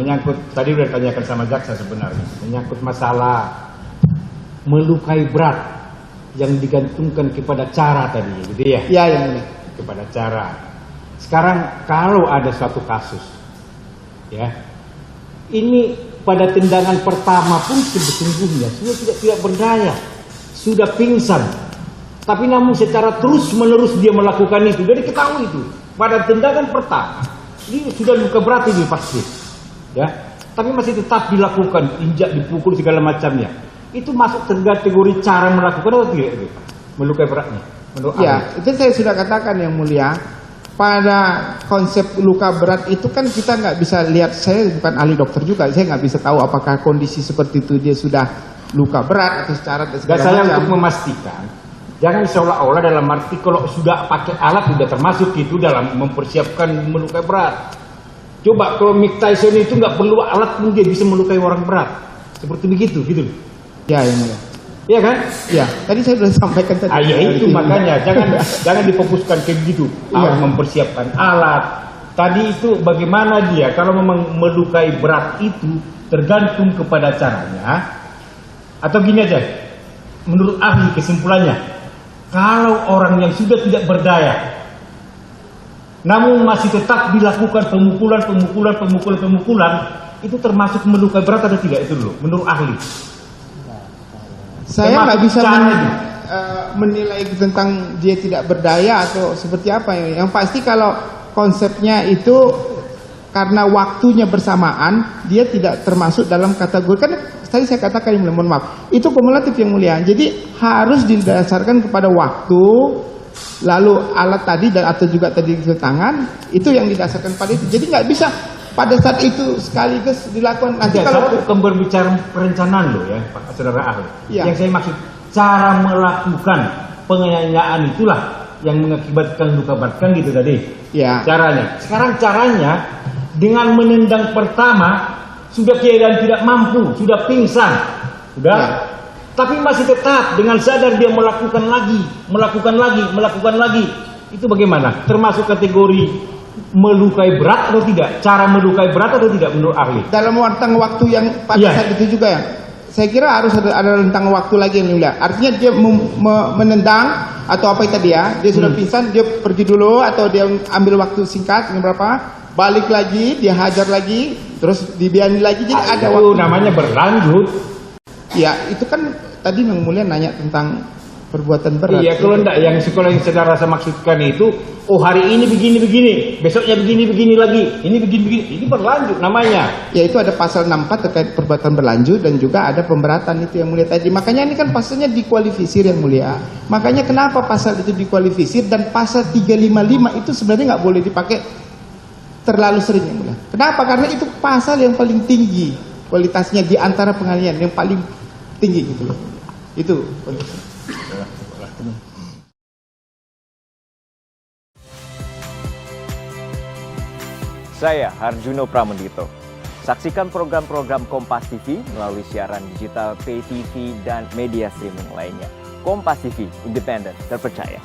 menyangkut tadi udah ditanyakan sama jaksa sebenarnya, menyangkut masalah melukai berat yang digantungkan kepada cara tadi, gitu ya? Ya, yang mulia. Kepada cara. Sekarang kalau ada suatu kasus, ya, ini pada tendangan pertama pun sesungguhnya sudah tidak berdaya, sudah pingsan, tapi namun secara terus menerus dia melakukan itu, jadi ketahui itu pada tendangan pertama ini sudah luka berat ini pasti, ya, tapi masih tetap dilakukan, injak, dipukul segala macamnya. Itu masuk kategori cara melakukan atau tidak itu? Melukai beratnya? Menurut Ya, ahli? itu saya sudah katakan yang mulia. Pada konsep luka berat itu kan kita nggak bisa lihat, saya bukan ahli dokter juga, saya nggak bisa tahu apakah kondisi seperti itu dia sudah luka berat atau secara dan segala Saya macam. untuk memastikan, jangan seolah-olah dalam arti kalau sudah pakai alat sudah termasuk itu dalam mempersiapkan melukai berat. Coba kalau Mike Tyson itu nggak perlu alat pun dia bisa melukai orang berat, seperti begitu, gitu. Ya, yang mulia. Iya kan? Ya, tadi saya sudah sampaikan tadi. Ya itu makanya jangan difokuskan ke gitu. Harus mempersiapkan alat. Tadi itu bagaimana dia kalau memang melukai berat itu tergantung kepada caranya. Atau gini aja, menurut ahli kesimpulannya, kalau orang yang sudah tidak berdaya, namun masih tetap dilakukan pemukulan, itu termasuk melukai berat atau tidak itu dulu, menurut ahli? Saya nggak bisa menilai tentang dia tidak berdaya atau seperti apa. Yang pasti kalau konsepnya itu karena waktunya bersamaan, dia tidak termasuk dalam kategori. Kan tadi saya katakan, yang mulia, mohon maaf, itu kumulatif yang mulia. Jadi harus didasarkan kepada waktu, lalu alat tadi dan atau juga tadi tangan, itu yang didasarkan pada itu. Jadi nggak bisa pada saat itu sekaligus dilakukan. Nanti Ya, kalau saya bukan berbicara perencanaan loh ya, Pak Saudara ahli. Ya. Yang saya maksud cara melakukan penganiayaan itulah yang mengakibatkan luka berat kan gitu tadi. Ya. Caranya. Sekarang caranya dengan menendang pertama sudah keadaan tidak mampu, sudah pingsan, sudah. Ya. Tapi masih tetap dengan sadar dia melakukan lagi. Itu bagaimana? Termasuk kategori melukai berat atau tidak? Cara melukai berat atau tidak menurut ahli? Dalam rentang waktu yang pada saat itu juga ya. Saya kira harus ada rentang waktu lagi yang mulia. Artinya dia menendang atau apa itu tadi ya, dia sudah pingsan, dia pergi dulu atau dia ambil waktu singkat berapa, balik lagi, dia hajar lagi, terus dibiarkan lagi. Jadi ada itu waktu. namanya berlanjut. Ya, itu kan tadi yang mulia nanya tentang perbuatan berat. Iya, kalau enggak yang sekolah yang saudara rasa maksudkan itu, oh hari ini begini, besoknya begini lagi, ini begini, ini berlanjut namanya. Ya, itu ada pasal 64 terkait perbuatan berlanjut dan juga ada pemberatan itu yang mulia tadi. Makanya ini kan pasalnya dikualifisir yang mulia. Makanya kenapa pasal itu dikualifisir dan pasal 355 itu sebenarnya nggak boleh dipakai terlalu sering yang mulia. Kenapa? Karena itu pasal yang paling tinggi kualitasnya di antara pengalian yang paling tinggi gitu loh. Itu. Saya Harjuno Pramendito. Saksikan program-program Kompas TV melalui siaran digital, pay TV, dan media streaming lainnya. Kompas TV, independen, terpercaya.